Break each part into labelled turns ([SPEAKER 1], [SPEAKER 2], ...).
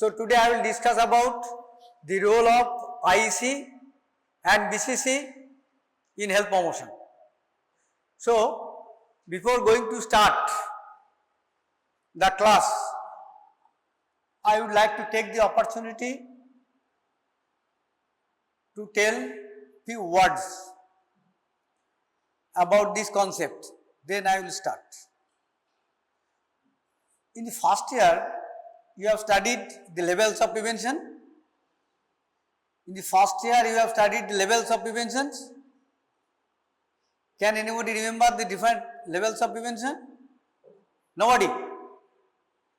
[SPEAKER 1] So today I will discuss about the role of IEC and BCC in health promotion. So before going to start the class, I would like to take the opportunity to tell few words about this concept, then I will start. In the first year, you have studied the levels of prevention. In the first year, you have studied the levels of preventions. Can anybody remember the different levels of prevention? Nobody?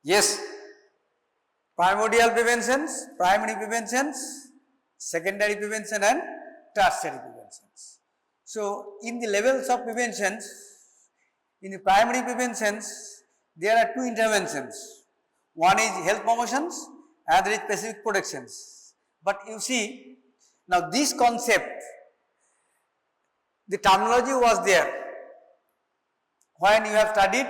[SPEAKER 1] Yes. Primordial preventions, primary preventions, secondary prevention and tertiary preventions. So, in the levels of preventions, in the primary preventions, there are two interventions. One is health promotions, other is specific protections. But you see, now this concept, the terminology was there. When you have studied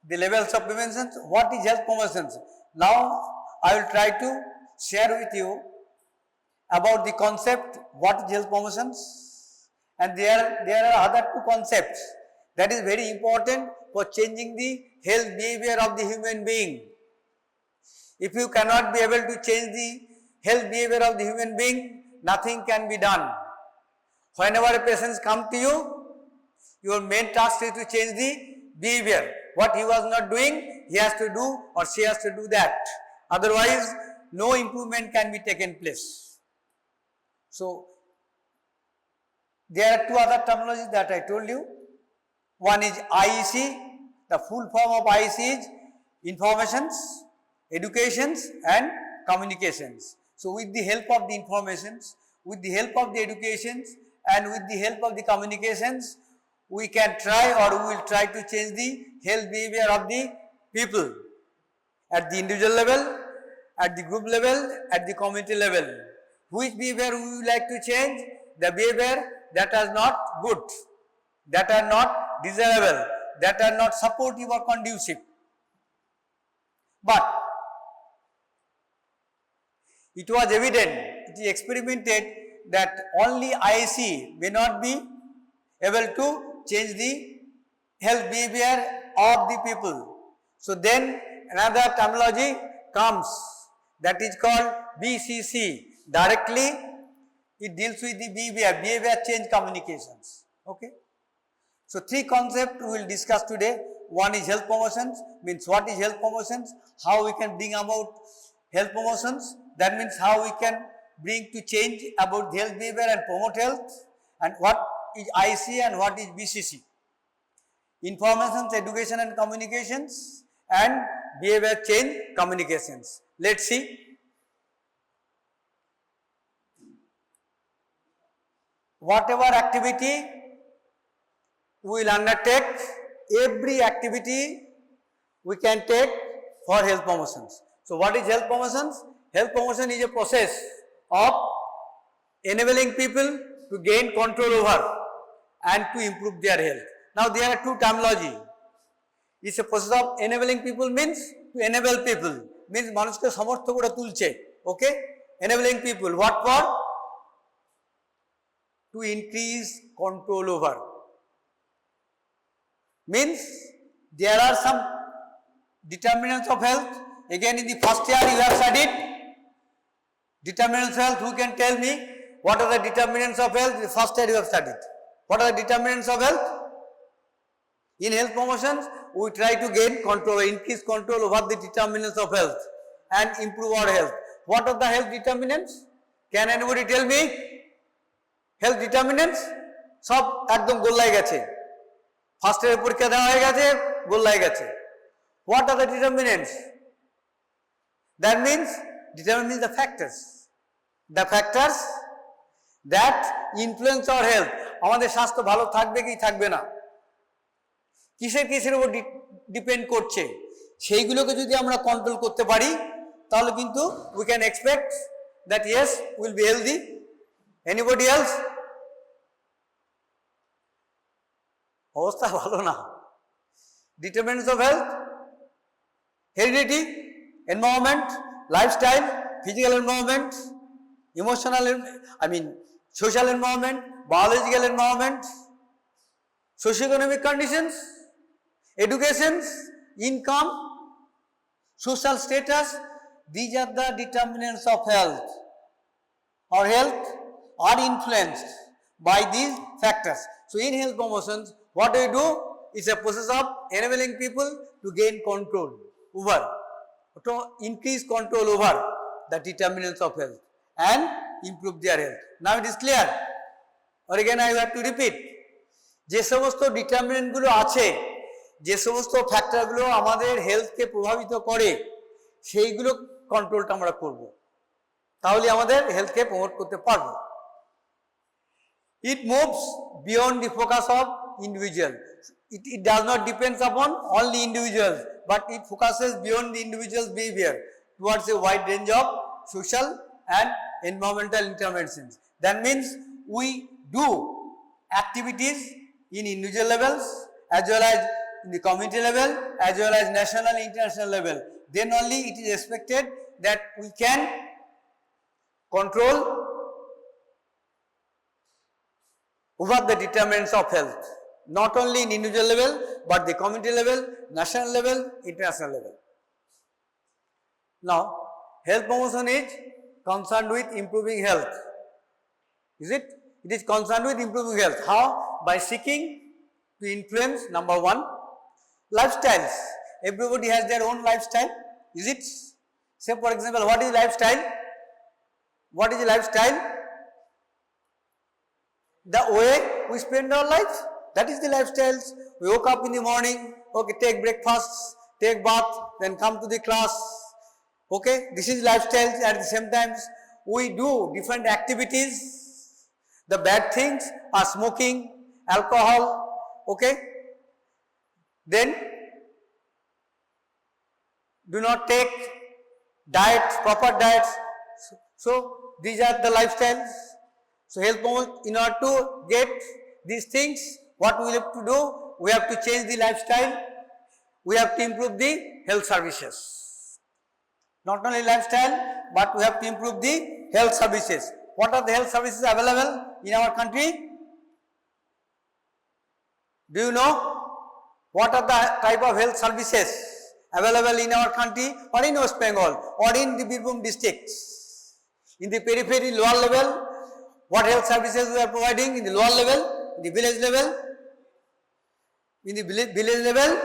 [SPEAKER 1] the levels of preventions, what is health promotions? Now, I will try to share with you about the concept, what is health promotions, and there are other two concepts that is very important for changing the health behavior of the human being. If you cannot be able to change the health behavior of the human being, nothing can be done. Whenever a patient comes to you, your main task is to change the behavior. What he was not doing, he has to do or she has to do that. Otherwise, no improvement can be taken place. So, there are two other terminologies that I told you. One is IEC, the full form of IEC is informations, educations and communications. So, with the help of the informations, with the help of the educations and with the help of the communications, we can try or we will try to change the health behavior of the people at the individual level, at the group level, at the community level. Which behavior we would like to change? The behavior that are not good, that are not desirable, that are not supportive or conducive. But it was evident, it is experimented that only IEC may not be able to change the health behavior of the people. So then another terminology comes, that is called BCC. Directly it deals with the behavior change communications. Okay. So three concepts we will discuss today. One is health promotions, means what is health promotions, how we can bring about health promotions, that means how we can bring to change about the health behavior and promote health, and what is IC and what is BCC. Informations, education and communications and behavior change communications. Let's see. Whatever activity we will undertake, every activity we can take for health promotions. So, what is health promotions? Health promotion is a process of enabling people to gain control over and to improve their health. Now, there are two terminology. It's a process of enabling people means to enable people, means manushke samortho kore tulche. Okay? Enabling people, what for? To increase control over. Means there are some determinants of health. Again, in the first year you have studied determinants of health. Who can tell me what are the determinants of health? The first year you have studied. What are the determinants of health? In health promotions, we try to gain control, increase control over the determinants of health and improve our health. What are the health determinants? Can anybody tell me? Health determinants? সব একদম গোল্লায় গেছে, first ইয়ারের পরীক্ষা দেওয়া হয়ে গেছে, গোল্লায় গেছে। What are the determinants? That means determinants the factors that influence our health. আমাদের স্বাস্থ্য ভালো থাকবে কি থাকবে না, কিসের উপর ডিপেন্ড করছে, সেইগুলোকে যদি আমরা কন্ট্রোল করতে পারি তাহলে কিন্তু we can expect that yes, we will be healthy. Anybody else? অবস্থা ভালো না। Determinants of health, heredity, environment, lifestyle, physical environment, social environment, biological environment, socio-economic conditions, education, income, social status. These are the determinants of health. Our health are influenced by these factors. So, in health promotions, what we do is a process of enabling people to gain control over, to increase control over the determinants of health and improve their health. Now it is clear, or again I have to repeat, যে সমস্ত determinant গুলো আছে, যে সমস্ত factor গুলো আমাদের হেলথকে প্রভাবিত করে, সেইগুলো কন্ট্রোলটা আমরা করব, তাহলে আমাদের হেলথকে প্রমোট করতে পারবো। It moves beyond the focus of individual. It does not depend upon only individuals, but it focuses beyond the individual's behavior towards a wide range of social and environmental interventions. That means we do activities in individual levels as well as in the community level as well as national and international level. Then only it is expected that we can control over the determinants of health, not only in individual level but the community level, national level, international level. Now, health promotion is concerned with improving health. Is it? It is concerned with improving health. How? By seeking to influence, number one, lifestyles. Everybody has their own lifestyle. Is it? Say for example, what is lifestyle? What is lifestyle? The way we spend our life, that is the lifestyles. We woke up in the morning, okay, take breakfast, take bath, then come to the class. Okay, this is lifestyles. At the same time, we do different activities. The bad things are smoking, alcohol, okay. Then do not take diets, proper diets. So these are the lifestyles. So health promotion, in order to get these things, what we have to do? We have to change the lifestyle. We have to improve the health services. Not only lifestyle, but we have to improve the health services. What are the health services available in our country? Do you know what are the type of health services available in our country or in West Bengal or in the Birbhum districts? In the periphery, lower level, what health services we are providing in the lower level, in the village level? In the village level,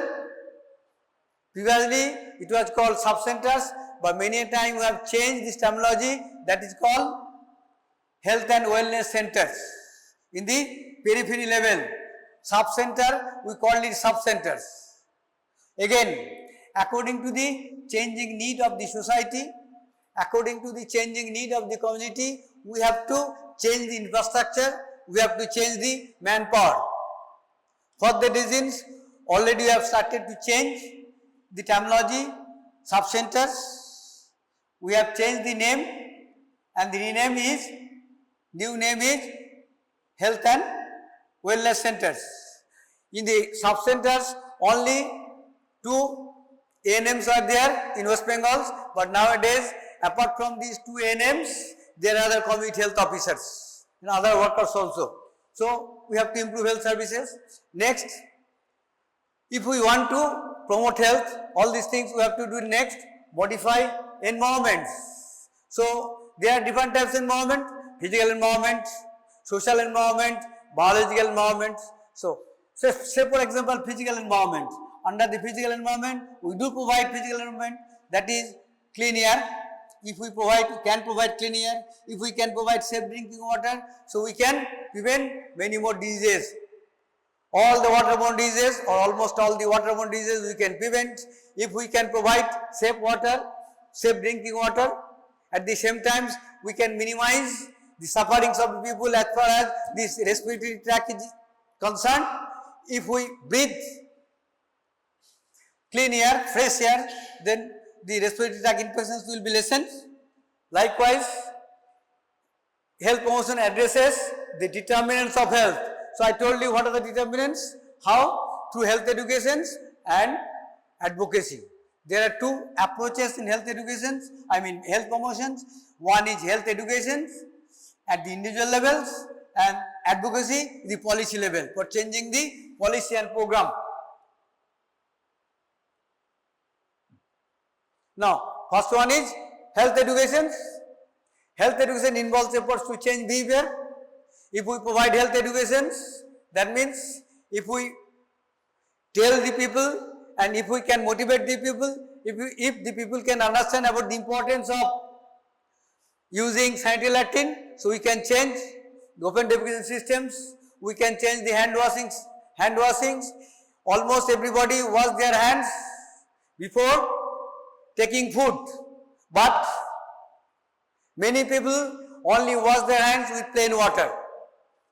[SPEAKER 1] previously it was called sub-centers, but many a time we have changed this terminology, that is called health and wellness centers. In the periphery level, sub-center, we call it sub-centers. Again, according to the changing need of the society, according to the changing need of the community, we have to change the infrastructure, we have to change the manpower. For that reasons, already we have started to change the terminology, sub-centers. We have changed the name, and the new name is health and wellness centers. In the sub-centers, only 2 ANMs are there in West Bengal, but nowadays, apart from these 2 ANMs, there are other community health officers and other workers also. So, we have to improve health services. Next, if we want to promote health, all these things we have to do next, modify environments. So, there are different types of environment, physical environment, social environment, biological environment. So, say for example, physical environment. Under the physical environment, we do provide physical environment, that is clean air. If we can provide clean air, if we can provide safe drinking water, so we can prevent many more diseases. All the waterborne diseases or almost all the waterborne diseases we can prevent if we can provide safe water, safe drinking water. At the same time, we can minimize the sufferings of the people as far as this respiratory tract is concerned. If we breathe clean air, fresh air, then the respiratory tract infections will be lessened. Likewise, health promotion addresses the determinants of health. So, I told you what are the determinants, how? Through health education and advocacy. There are two approaches in health education, health promotions. One is health education at the individual levels and advocacy the policy level for changing the policy and program. Now, first one is health education. Health education involves efforts to change behavior. If we provide health education, that means if we tell the people and if we can motivate the people, if the people can understand about the importance of using sanitary latrine, so we can change the open defecation systems, we can change the hand washings. Almost everybody wash their hands before taking food, but many people only wash their hands with plain water.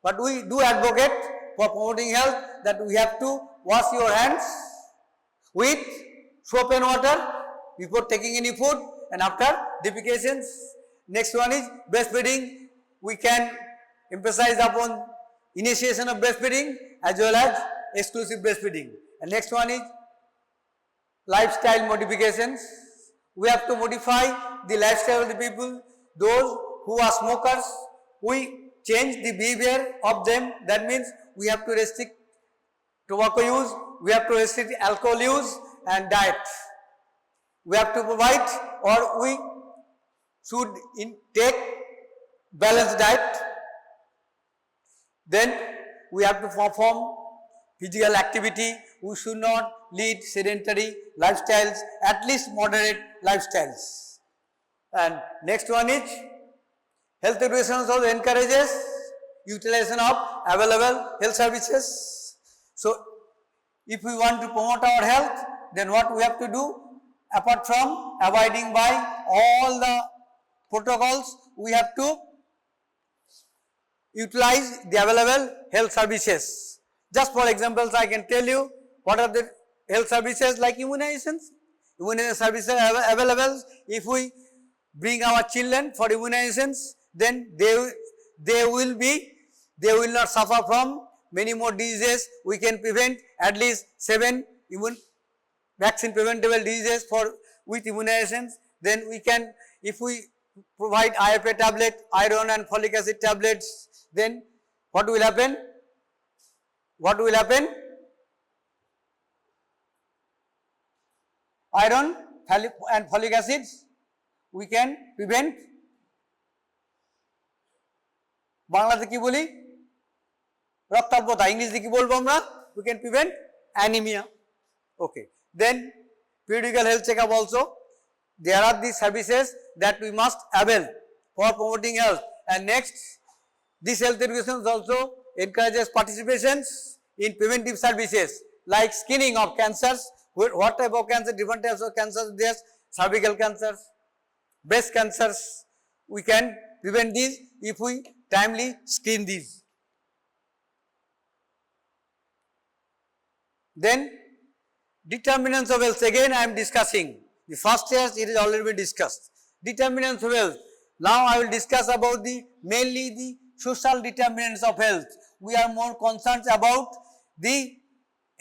[SPEAKER 1] But we do advocate for promoting health that we have to wash your hands with soap and water before taking any food and after defecations. Next one is breastfeeding. We can emphasize upon initiation of breastfeeding as well as exclusive breastfeeding. And next one is lifestyle modifications. We have to modify the lifestyle of the people. Those who are smokers, we change the behavior of them. That means we have to restrict tobacco use, we have to restrict alcohol use and diet. We have to provide, or we should take balanced diet. Then we have to perform physical activity. We should not lead sedentary lifestyles, at least moderate lifestyles. And next one is health education also encourages utilization of available health services. So, if we want to promote our health, then what we have to do, apart from abiding by all the protocols, we have to utilize the available health services. Just for examples, I can tell you what are the health services like immunizations. Immunization services are available. If we bring our children for immunizations, then they will not suffer from many more diseases. We can prevent at least 7 vaccine preventable diseases with immunizations. Then we can, if we provide IFA tablet, iron and folic acid tablets, then what will happen? What will happen? Iron and folic acids, we can prevent. বাংলাতে কি বলি? রক্তাল্পতা, ইংরেজিতে কি বলবো আমরা? We can prevent anemia. Okay. Then periodical health checkup also. There are these services that we must avail for promoting health. And next, this health education also encourages participations in preventive services like screening of cancers. What type of cancer? Different types of cancers. There's cervical cancers, breast cancers. We can prevent these if we timely screen these. Then determinants of health, again I am discussing. The first year it is already been discussed. Determinants of health. Now I will discuss about mainly the social determinants of health. We are more concerned about the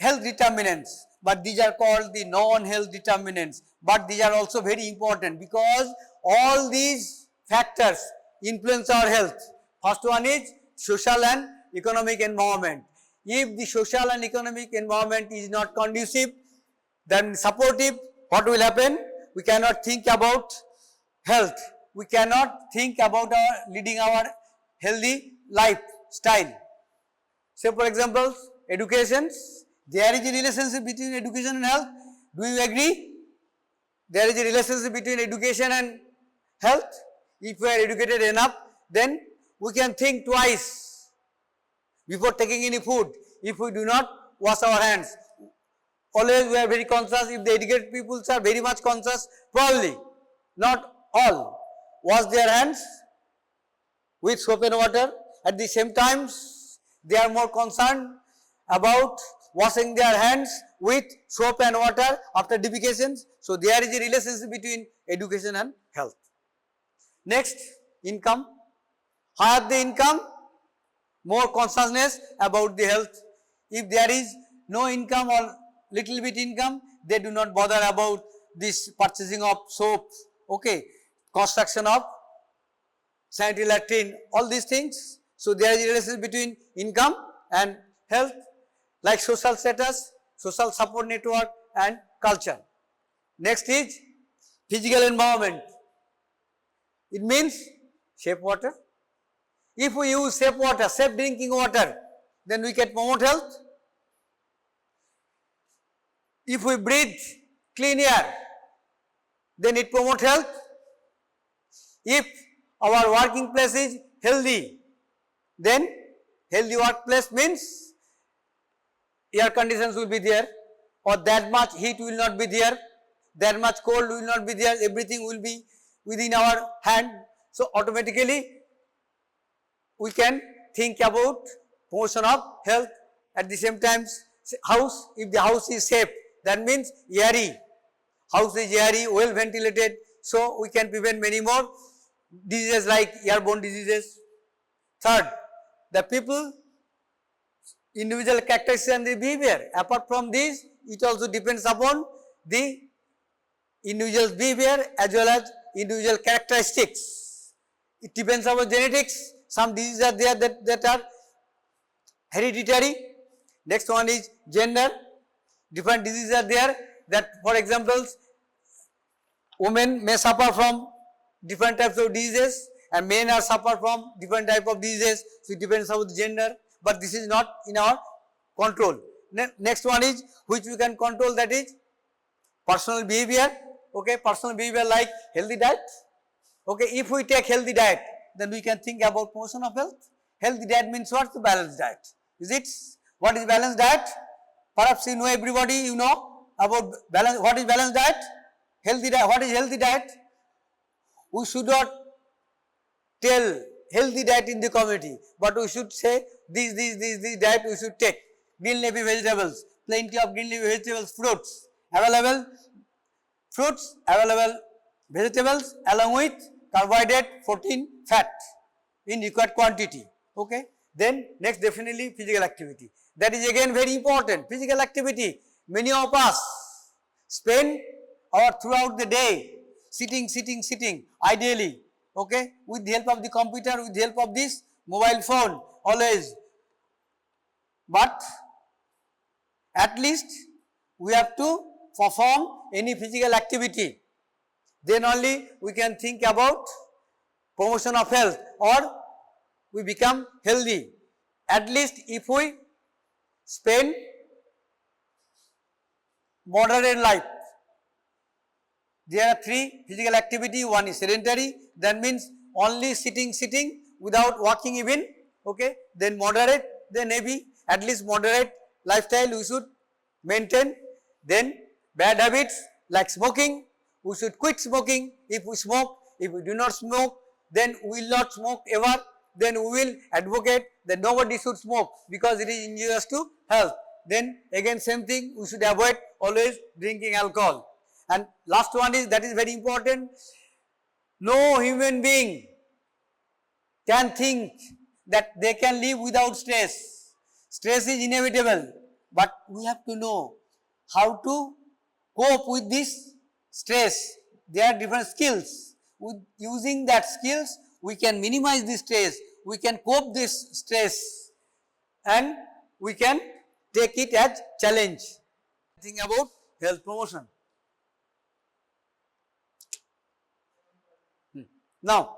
[SPEAKER 1] health determinants, but these are called the non-health determinants. But these are also very important because all these factors influence our health. First one is social and economic environment. If the social and economic environment is not conducive, then supportive, what will happen? We cannot think about health. We cannot think about leading our healthy lifestyle. Say for example, education. There is a relationship between education and health. Do you agree? There is a relationship between education and health. If we are educated enough, then we can think twice before taking any food. If we do not wash our hands, always we are very conscious. If the educated people are very much conscious, probably not all wash their hands with soap and water. At the same time, they are more concerned about washing their hands with soap and water after defecations. So there is a relationship between education and health. Next, income. Higher the income, more consciousness about the health. If there is no income or little bit income, they do not bother about this purchasing of soap, okay, construction of sanitary latrine, all these things. So, there is a relation between income and health, like social status, social support network and culture. Next is physical environment. It means safe water. If we use safe water, safe drinking water, then we can promote health. If we breathe clean air, then it promotes health. If our working place is healthy, then healthy workplace means air conditions will be there, or that much heat will not be there, that much cold will not be there, everything will be within our hand. So, automatically we can think about promotion of health. At the same time, house, if the house is safe, that means airy, house is airy, well ventilated, so we can prevent many more diseases like airborne diseases. Third, the people, individual characteristics and the behavior. Apart from this, it also depends upon the individual's behavior as well as individual characteristics. It depends upon genetics. Some diseases are there that are hereditary. Next one is gender. Different diseases are there that, for example, women may suffer from different types of diseases and men are suffer from different type of diseases. So, it depends on the gender, but this is not in our control. Next one is which we can control, that is personal behavior. Okay, personal behavior like healthy diet. Okay, if we take healthy diet, then we can think about promotion of health. Healthy diet means what? The balanced diet. Is it? What is balanced diet? Perhaps you know, everybody you know about balance. What is balanced diet? Healthy diet. What is healthy diet? We should not tell healthy diet in the community, but we should say this diet we should take. Green leafy vegetables, plenty of green leafy vegetables, fruits available, vegetables along with carbohydrate, protein, fat in required quantity. Okay. Then next, definitely physical activity. That is again very important. Physical activity. Many of us spend throughout the day sitting, ideally, okay, with the help of the computer, with the help of this mobile phone always. But at least we have to perform any physical activity. Then only we can think about promotion of health or we become healthy. At least if we spend moderate life. There are three physical activity. One is sedentary, that means only sitting without walking even. Okay. Then moderate, then maybe at least moderate lifestyle we should maintain. Then bad habits like smoking, we should quit smoking. If we smoke, if we do not smoke, then we will not smoke ever. Then we will advocate that nobody should smoke because it is injurious to health. Then again same thing, we should avoid always drinking alcohol. And last one is, that is very important, no human being can think that they can live without stress. Stress is inevitable, but we have to know how to cope with this stress. There are different skills. With using that skills, we can minimize the stress, we can cope this stress and we can take it as challenge. Think about health promotion. Now,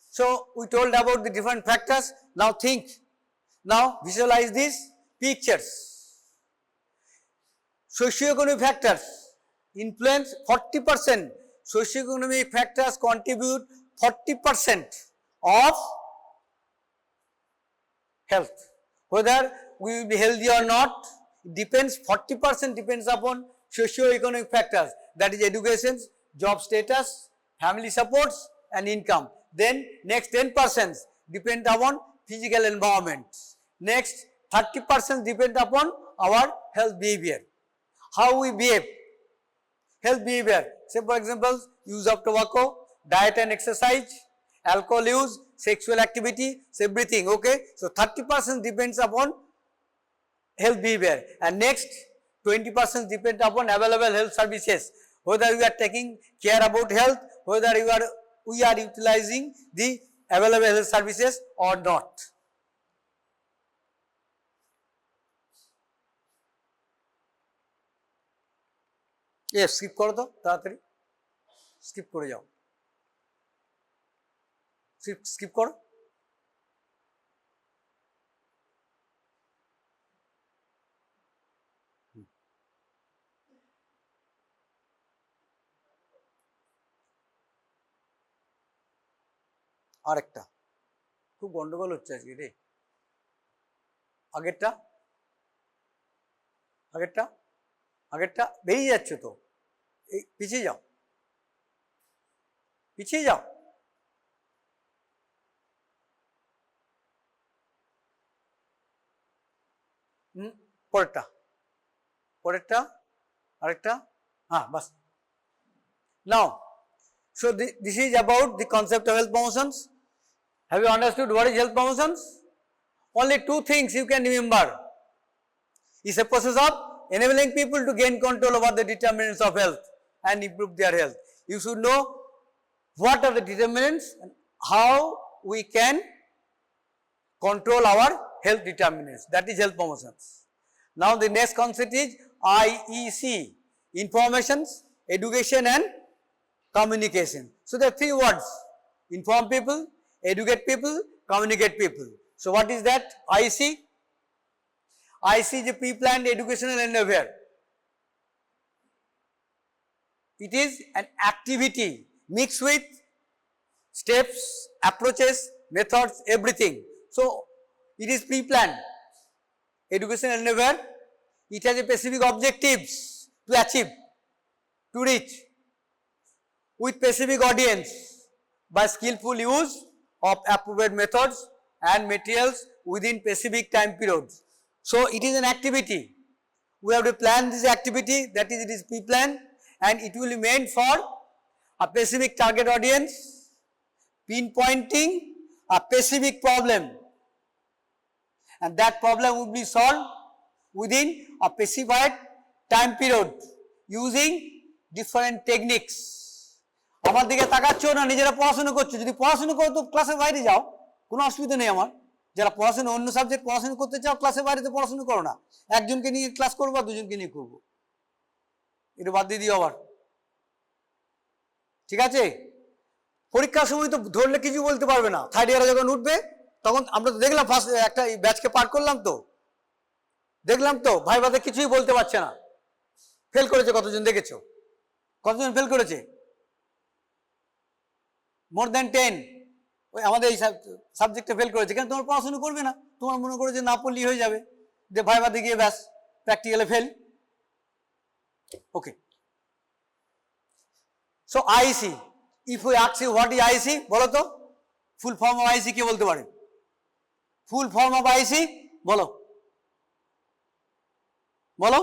[SPEAKER 1] so we told about the different factors. Now think, now visualize these pictures. Socioeconomic factors influence 40%. Socioeconomic factors contribute 40% of health. Whether we will be healthy or not, it depends, 40% depends upon socio-economic factors, that is education, job status, family supports and income. Then next 10% depend upon physical environment. Next 30% depend upon our health behavior. How we behave, health behavior, say for example, use of tobacco, diet and exercise, alcohol use, sexual activity, everything, okay. So 30% depends upon health behavior. And next 20% depend upon available health services, whether you are taking care about health, whether we are utilizing the available health services or not. Yes, skip koro to taratari, skip kore jao, skip koro. আরেকটা খুব গন্ডগোল হচ্ছে আজকে রে, আগেরটা আগেরটা আগেরটা বেরিয়ে যাচ্ছে তো, এই পিছিয়ে যাও, পিছিয়ে যাও। পরেরটা পরেরটা আরেকটা, হ্যাঁ বাস। Now, so this is about the concept of health promotions. Have you understood what is health promotions? Only two things you can remember. It's a process of enabling people to gain control over the determinants of health and improve their health. You should know what are the determinants and how we can control our health determinants. That is health promotions. Now the next concept is IEC, informations, education and communication. So there are three words: inform people, educate people, communicate people. So what is that IEC? IEC is a pre-planned educational endeavor. It is an activity mixed with steps, approaches, methods, everything. So it is pre-planned educational endeavor. It has a specific objectives to achieve, to reach, with specific audience by skillful use of appropriate methods and materials within specific time periods. So it is an activity. We have to plan this activity, that is, it is pre-planned, and it will be meant for a specific target audience, pinpointing a specific problem, and that problem will be solved within a specified time period using different techniques. আমার দিকে তাকাচ্ছ না, নিজেরা পড়াশোনা করছো, যদি পড়াশোনা করো তো ক্লাসের বাইরে যাও, কোনো অসুবিধা নেই আমার। যারা পড়াশোনা অন্য সাবজেক্ট পড়াশোনা করতে চাও, ক্লাসের বাইরে তো পড়াশোনা করো না, একজনকে নিয়ে ক্লাস করবো আর দুজনকে নিয়ে করবো, এটা বাদ দিয়ে দিও আবার, ঠিক আছে? পরীক্ষার সময় তো ধরলে কিছু বলতে পারবে না, থার্ড ইয়ারে যখন উঠবে তখন আমরা তো দেখলাম, ফার্স্ট একটা ব্যাচকে পার করলাম তো, দেখলাম তো ভাইবাতে কিছুই বলতে পারছে না, ফেল করেছে কতজন দেখেছো? কতজন ফেল করেছে? মোর দ্যান 10 ওই আমাদের এই সাবজেক্টে ফেল করেছে। কেন? তোমার পড়াশোনা করবে না, তোমার মনে করে যে না পড়লেই হয়ে যাবে, যে ভাইবাতে গিয়ে ব্যাস প্র্যাকটিক্যালে fail. Okay, so IC, if we ask you what is IC, বলো তো ফুল ফর্ম অফ আইসি কে বলতে পারে? ফুল ফর্ম অফ আইসি বলো, বলো,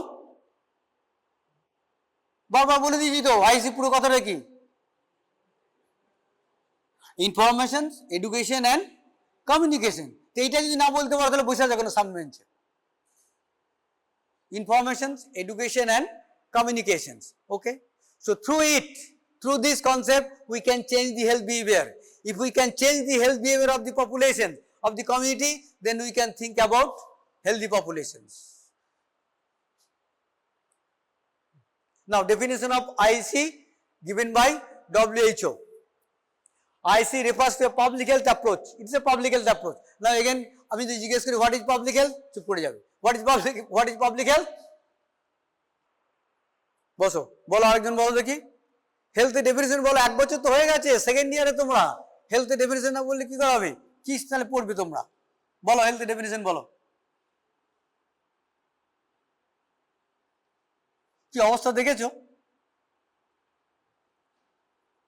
[SPEAKER 1] বারবার বলে দিয়েছি তো আইসি পুরো কথাটা কি? Information, education and communication. তো এইটা যদি না বলতে পারো তাহলে বসে যাবে না সামনে বেঞ্চে। Information, education and communications. Okay, so through this concept we can change the health behavior. If we can change the health behavior of the population, of the community, then we can think about healthy populations. Now definition of IEC given by WHO. IEC refers to a public health approach. It is a public health approach. Now again আমি যদি জিজ্ঞেস করি what is public health, চুপ করে যাবে। what is public health? বসো, বলো, আরেকজন বলো দেখি। হেলথের ডেফিনিশন বলো। 1 বছর তো হয়ে গেছে, সেকেন্ড ইয়ারে তোমরা হেলথের ডেফিনিশন না বললে কি করা হবে? কি স্টাইলে পড়বে তোমরা? বলো হেলথের ডেফিনিশন বলো। কি অবস্থা দেখেছো?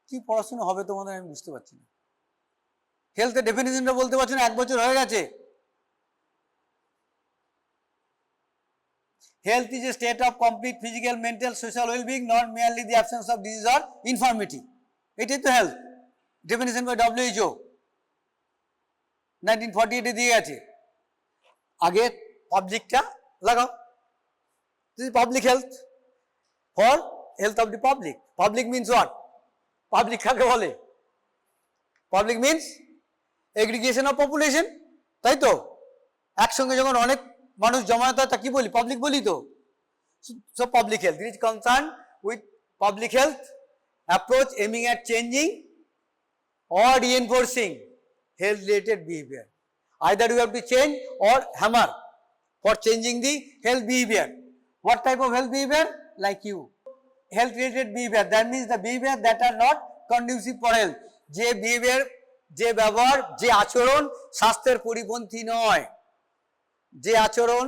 [SPEAKER 1] কি পড়াশোনা হবে তোমাদের আমি বুঝতে পারছি না। হেলথের ডেফিনিশনটা বলতে পারছো না, 1 বছর হয়ে গেছে। Health is a state of complete physical, mental, social well-being, not merely the absence of disease or infirmity. এটাই তো হেলথ, ডেফিনিশন বাই WHO 1948 দিয়ে গেছে। আগে পাবলিকটা লাগাও, This is public health, for health of the public. Public means what? Public কাকে বলে? Public means aggregation of population, তাই তো? একসঙ্গে যখন অনেক মানুষ জমায়েত হয় তা কি বলি? পাবলিক বলি তো। So public health, it is concerned with public health approach aiming at changing or reinforcing health related behavior. Either you have to change or hammer for changing the health behavior. What type of health behavior? Like you. Health related behavior, that means the behavior that are not conducive for health. যে behavior, যে ব্যবহার, যে আচরণ স্বাস্থ্যের পরিপন্থী নয়, যে আচরণ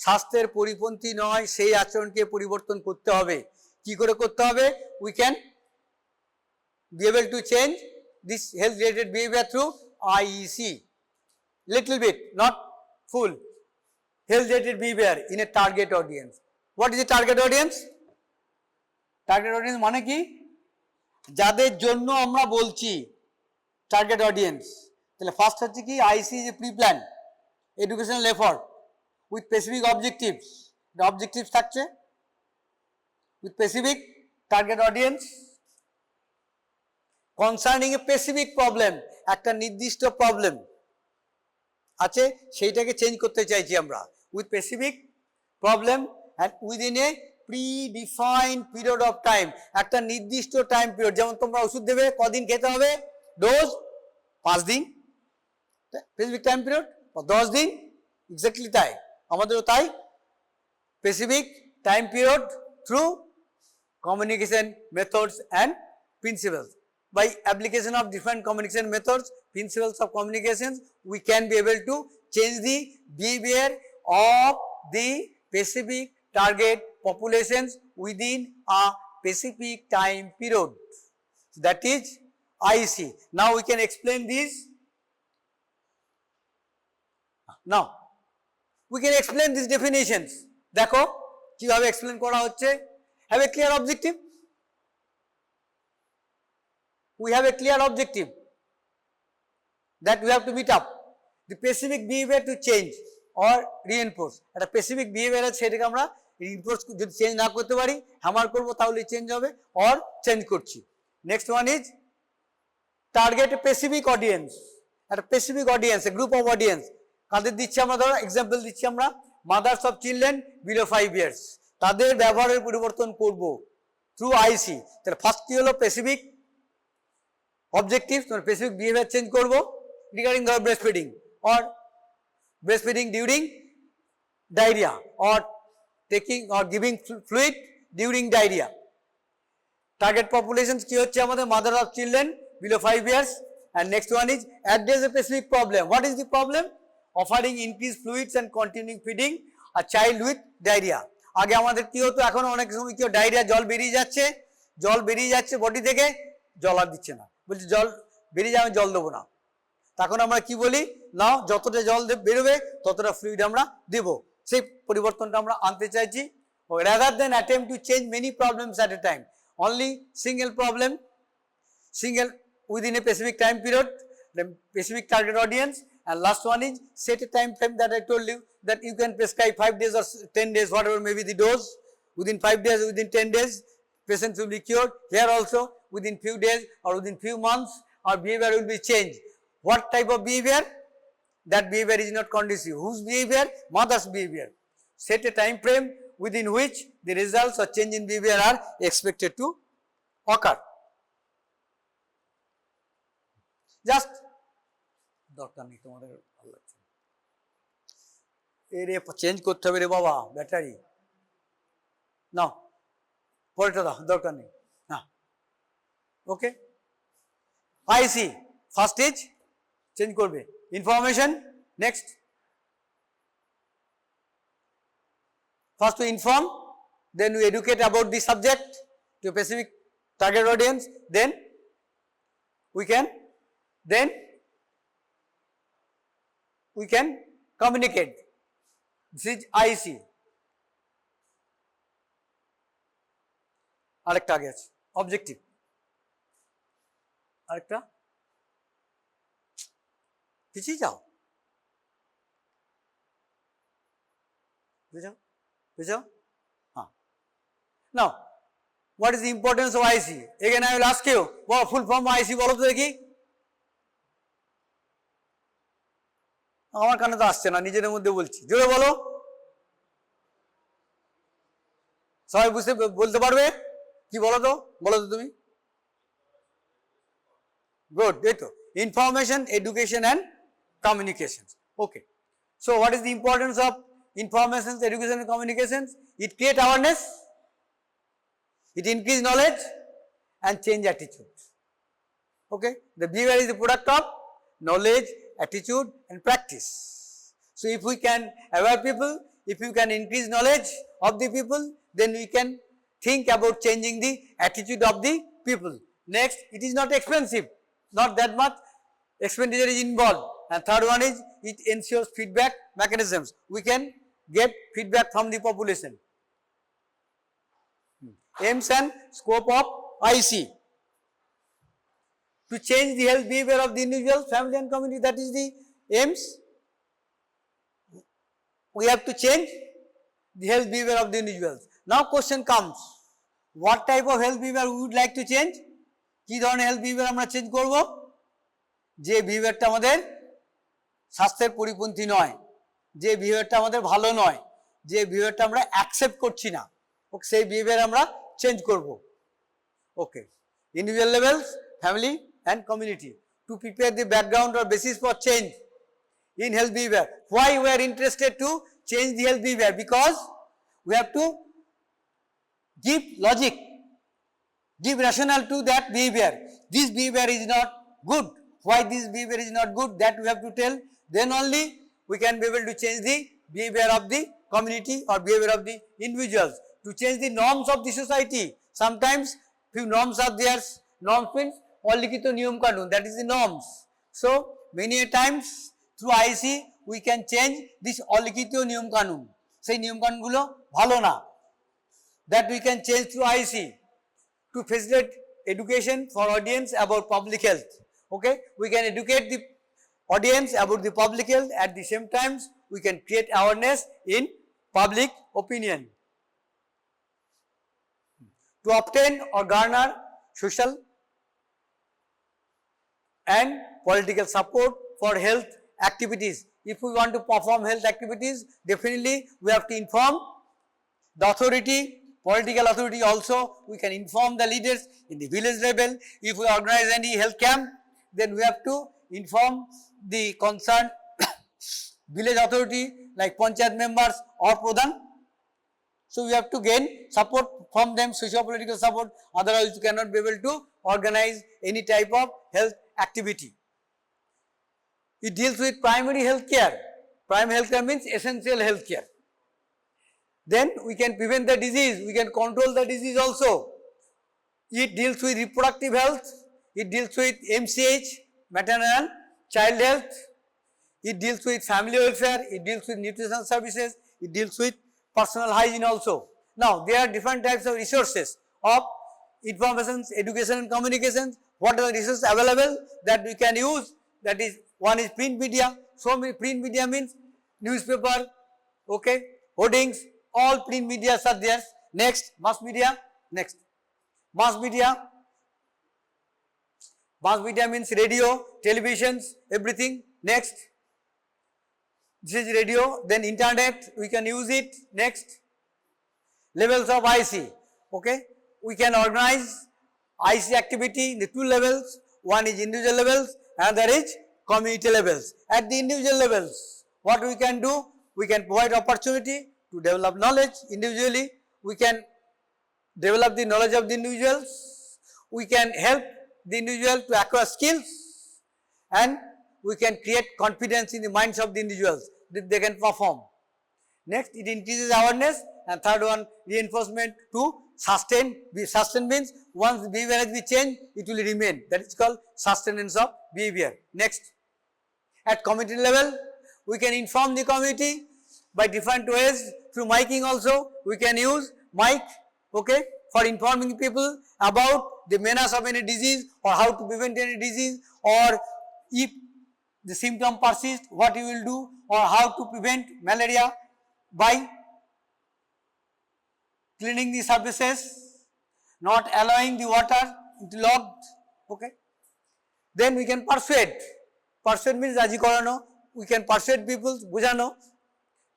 [SPEAKER 1] স্বাস্থ্যের পরিপন্থী নয় সেই আচরণকে পরিবর্তন করতে হবে। কি করে করতে হবে? We can be able to change this health related behavior through IEC. Little bit, not full. Health related behavior in a target audience. What is the target audience? Target audience মানে কি? যাদের জন্য আমরা বলছি টার্গেট অডিয়েন্স। তাহলে first হচ্ছে কি? IEC is a pre-plan educational effort with specific objectives. The objectives থাকছে with specific target audience concerning a specific problem, একটা নির্দিষ্ট প্রবলেম আছে সেইটাকে চেঞ্জ করতে চাইছি আমরা with specific problem and within a predefined period of time, একটা নির্দিষ্ট টাইম পিরিয়ড। যেমন তোমরা ওষুধ দেবে, কদিন খেতে হবে? ডোজ 5 দিন, স্পেসিফিক টাইম পিরিয়ড 10 দিন, এক্স্যাক্টলি তাই আমাদেরও তাই। Specific time period through communication methods and principles. By application of different communication methods, principles of communications, we can be able to change the behavior of the specific target populations within a specific time period. That is IEC. Now we can explain this. Now we can explain these definitions. দেখো কিভাবে explain করা হচ্ছে। Have a clear objective. We have a clear objective that we have to meet up. The specific behavior to change or reinforce. একটা specific behavior আছে সেটাকে আমরা reinforce যদি change না করতে পারি, হ্যামার করবো তাহলে চেঞ্জ হবে, or চেঞ্জ করছি। Next one is target specific audience. একটা specific audience, a group of audience. কাদের দিচ্ছি আমরা? ধরো এক্সাম্পল দিচ্ছি আমরা, mothers of children below 5 years, তাদের ব্যবহারের পরিবর্তন করব থ্রু আইসি। তাহলে ফার্স্টটি হলো স্পেসিফিক অবজেক্টিভ, তোমার স্পেসিফিক বিহেভিয়ার চেঞ্জ করব রিগার্ডিং ধর breast feeding or breast feeding during diarrhoea or taking or giving fluid during diarrhoea. Target population কি হচ্ছে আমাদের? Mother of children below 5 years। and next one is address a specific problem. What is the problem? Offering increased fluids and continuing feeding a child with diarrhea. আগে আমাদের কি হতো, এখন অনেক সময় কি ডায়রিয়া, জল বেরিয়ে যাচ্ছে বডি থেকে, জল আর দিচ্ছে না, বলছে জল বেরিয়ে যাবে, জল দেবো না। তখন আমরা কি বলি? না, যতটা জল বেরোবে ততটা ফ্লুইড আমরা দেব। সেই পরিবর্তনটা আমরা আনতে চাইছি। rather than attempt to change many problems at a time, only single problem, single within a specific time period, the specific target audience. And last one is set a time frame that I told you, that you can prescribe 5 days or 10 days, whatever may be the dose. Within 5 days, within 10 days, patients will be cured. Here also, within few days or within few months, our behavior will be changed. What type of behavior? That behavior is not conducive. Whose behavior? Mother's behavior. Set a time frame within which the results or change in behavior are expected to occur. Just দরকার নেই তোমাদের, ভালো লাগছে এর change করতে হবে রে বাবা, ব্যাটারি না, পরেটা দাও, দরকার নেই না। Okay, IEC first stage change করবে information. Next, first to inform, then we educate about the subject to specific target audience, then we can we can communicate. This is IEC. আরেকটা আগে আছে অবজেক্টিভ, আরেকটা পিছিয়ে যাও, বুঝাও। Now, what is the importance of IEC? Again, I will ask you, what full form of IEC বলো তো দেখি? আমার কানে তো আসছে না, নিজেদের মধ্যে বলছি, জোরে বলো। সবাই বুঝতে বলতে পারবে? কি বলো তো তুমি? Good, এই তো, information, education and communications. Okay. So, what is the importance of information, education and communications? It create awareness, it increase knowledge and change attitudes. Okay. The behavior is the product of knowledge, attitude and practice. So, if we can aware people, if you can increase knowledge of the people, then we can think about changing the attitude of the people. Next, it is not expensive, not that much expenditure is involved. And third one is, it ensures feedback mechanisms. We can get feedback from the population. Aims and scope of IEC. To change the health behavior of the individual, family and community, that is the aims. We have to change the health behavior of the individuals. Now question comes, what type of health behavior we would like to change? কি ধরনের health behavior আমরা change করব? যে বিহেভিয়ারটা আমাদের স্বাস্থ্যের পরিপন্থী নয়, যে বিহেভিয়ারটা আমাদের ভালো নয়, যে বিহেভিয়ারটা আমরা অ্যাকসেপ্ট করছি না, ওকে, সেই বিহেভিয়ার আমরা চেঞ্জ করব। Okay, individual levels, family and community, to prepare the background or basis for change in health behavior. Why we are interested to change the health behavior? Because we have to give logic, give rationale to that behavior. This behavior is not good. Why this behavior is not good, that we have to tell. Then only we can be able to change the behavior of the community or behavior of the individuals. To change the norms of the society, sometimes few norms are there. Norms means অলিখিত নিয়ম কানুন, that is the norms. So many a times through IEC we can change this অলিখিত নিয়ম কানুন, সেই নিয়ম কানুনগুলো ভালো না, that we can change through IEC. To facilitate education for audience about public health. Okay, we can educate the audience about the public health, at the same time we can create awareness in public opinion. To obtain or garner social and political support for health activities. If we want to perform health activities, definitely we have to inform the authority, political authority also. We can inform the leaders in the village level. If we organize any health camp, then we have to inform the concerned village authority like panchayat members or pradhan. So we have to gain support from them, socio-political support, otherwise you cannot be able to organize any type of health activity. It deals with primary health care. Primary health care means essential health care. Then we can prevent the disease, we can control the disease also. It deals with reproductive health, it deals with MCH, maternal and child health, it deals with family welfare, it deals with nutrition services, it deals with personal hygiene also. Now, there are different types of resources of information, education and communications. What are the resources available that we can use? That is, one is print media. So many print media means newspaper, okay, hoardings, all print media are there. Next, mass media. Next, mass media. Mass media means radio, televisions, everything. Next, this is radio. Then internet, we can use it. Next, levels of IEC. Okay, we can organize IEC activity in the two levels. One is individual levels, another is community levels. At the individual levels, what we can do? We can provide opportunity to develop knowledge individually. We can develop the knowledge of the individuals. We can help the individual to acquire skills, and we can create confidence in the minds of the individuals that they can perform. Next, it increases awareness, and third one, reinforcement to sustain. Sustain means once the behavior has been changed, it will remain. That is called sustenance of behavior. Next, at community level, we can inform the community by different ways. Through miking also, we can use mic, okay, for informing people about the menace of any disease or how to prevent any disease, or if the symptom persists, what you will do, or how to prevent malaria by cleaning the surfaces, not allowing the water interlocked, okay. Then we can persuade. Persuade means raji korano. We can persuade people, bujano.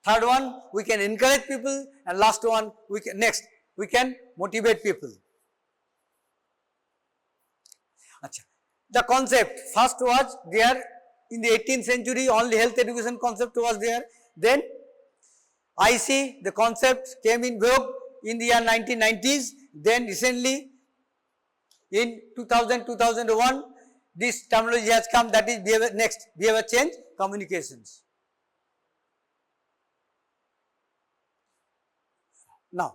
[SPEAKER 1] Third one, we can encourage people, and last one, we can motivate people. Achha. The concept first was there in the 18th century, only health education concept was there. Then IEC, the concept came in vogue in the year 1990s. Then recently in 2000-2001, this terminology has come, that is behavior change communications. Now,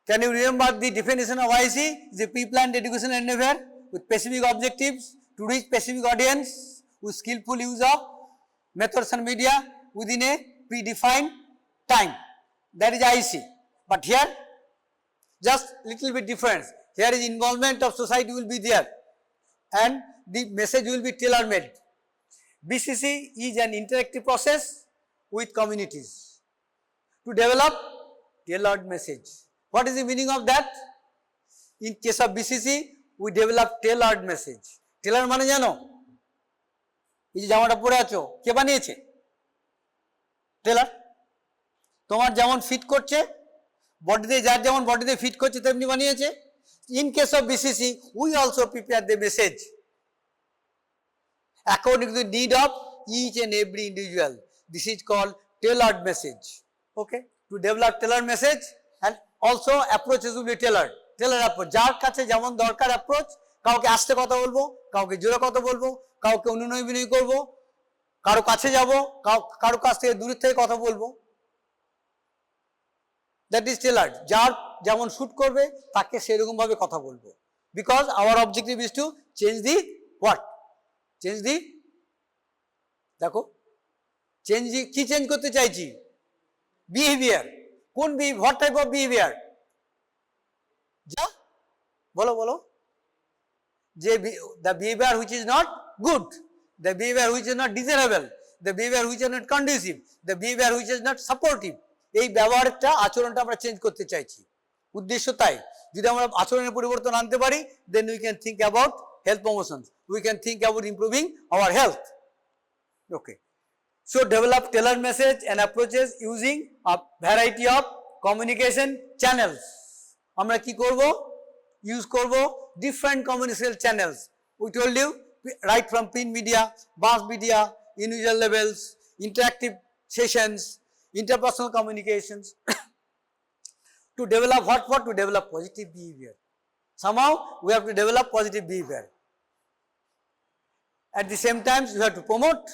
[SPEAKER 1] can you remember the definition of IEC? The pre-planned education endeavor with specific objectives to reach specific audience with skillful use of methods and media within a predefined time. That is IEC. But here, just little bit difference. Here is involvement of society will be there, and the message will be tailor-made. BCC is an interactive process with communities to develop tailored message. What is the meaning of that? In case of BCC, we develop tailored message. Tailor মানে জানো? এই যে জামাটা পরে আছো, কে বানিয়েছে? Teller. তোমার যেমন ফিট করছে, বডিতে যার যেমন বডিতে ফিট করছে তেমনি বানিয়েছে। In case of BCC, we also prepare the message according to the need of each and every individual. This is called tailored message. Okay, to develop tailored message, and also approaches will be tailored. Tailored approach, যার কাছে যেমন দরকার approach, কাউকে আস্তে কথা বলবো, কাউকে জোরে কথা বলবো, কাউকে অনুনয় বিনয় করবো, কারো কাছে যাব, কারো কাছ থেকে দূর থেকে কথা বলবো। That is tailored. যার যেমন শুট করবে তাকে সেরকম ভাবে কথা বলবো। Because our objective is to change the what? Change the, দেখো, কি চেঞ্জ করতে চাইছি? বিহেভিয়ার। কোন what type of behavior? যা বলো যে the behavior which is not good, the behavior which is not desirable, the behavior which is not conducive, the behavior which is not supportive. এই ব্যবহারটা আচরণটা আমরা চেঞ্জ করতে চাইছি। উদ্দেশ্য তাই, যদি আমরা আচরণের পরিবর্তন আনতে পারি, then we can think about health promotions, we can think about improving our health. Okay, so develop tailored message and approaches using a variety of communication channels. আমরা কি করব? ইউজ করব different communication channels. We told you, right from print media, mass media, individual levels, interactive sessions, interpersonal communications to develop what? To develop positive behavior. Somehow we have to develop positive behavior. At the same time, you have to promote,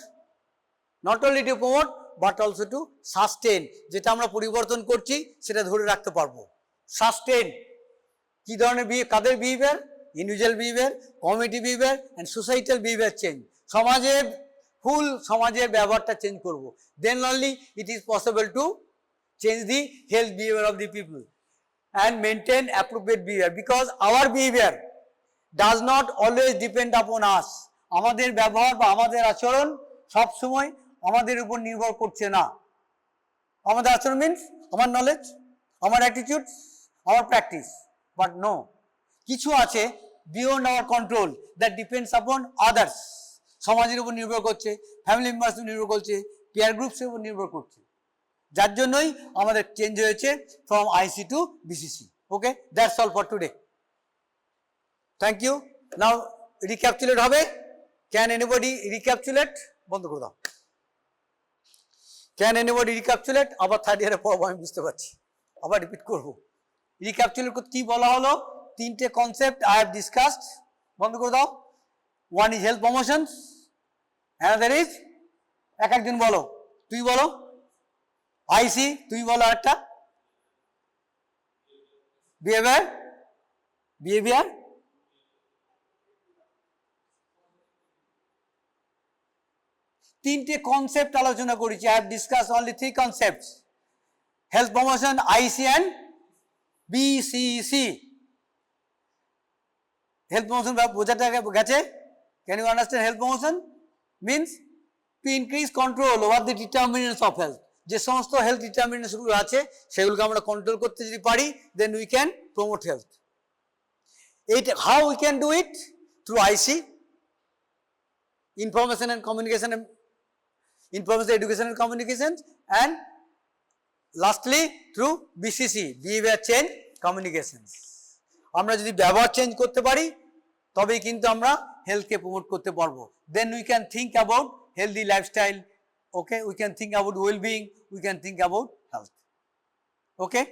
[SPEAKER 1] not only to promote but also to sustain. যেটা আমরা পরিবর্তন করছি সেটা ধরে রাখতে পারবো। Sustain কি ধরনের কাদের behaviour? Individual behaviour, community behaviour and societal behaviour change. সমাজের ব্যবহারটা চেঞ্জ করব। Then only it is possible to change the health behavior of the people and maintain appropriate behavior, because our behavior does not always depend upon us. আমাদের ব্যবহার বা আমাদের আচরণ সব সময় আমাদের উপর নির্ভর করছে না। আমাদের আচরণ means আমার নলেজ, আমার অ্যাটিটিউড, আমার প্র্যাকটিস, বাট নো, কিছু আছে beyond our control that depends upon others. সমাজের উপর নির্ভর করছে, ফ্যামিলি মেম্বার্স উপর নির্ভর করছে, পিয়ার গ্রুপসের উপর নির্ভর করছে, যার জন্যই আমাদের চেঞ্জ হয়েছে from IC to BCC. Okay, that's all for today. Thank you. Now recapitulate হবে। Can anybody recapitulate? বন্ধ করে দাও। Can anybody recapitulate? আবার থার্ড ইয়ারে পড়বো, আমি বুঝতে পারছি, আবার রিপিট করবো। রিক্যাপচুলেট কি বলা হলো? তিনটে কনসেপ্ট আই হ্যাভ ডিসকাসড। বন্ধ করে দাও। One is health promotions, another is, এক একজন বলো, তুই বলো, আইসি, তুই বলো একটা, বিহেভিয়ার, তিনটে কনসেপ্ট আলোচনা করেছি। I have discussed only 3 concepts: health promotion, IEC and BCC. health promotion বোঝাটা গেছে? Can you understand? Health promotion means to increase control over the determinants of health. যে সমস্ত হেলথ ডিটারমিনেশনগুলো আছে সেগুলোকে আমরা কন্ট্রোল করতে যদি পারি, then we can promote health. It, how we can do it? Through IC, information and communication, information, education and communications, and lastly through BCC, behavior change communications. আমরা যদি ব্যবহার চেঞ্জ করতে পারি তবেই কিন্তু আমরা হেলথকে প্রমোট করতে পারবো। Then we can think about healthy lifestyle, okay, we can think about well-being, we can think about health, okay.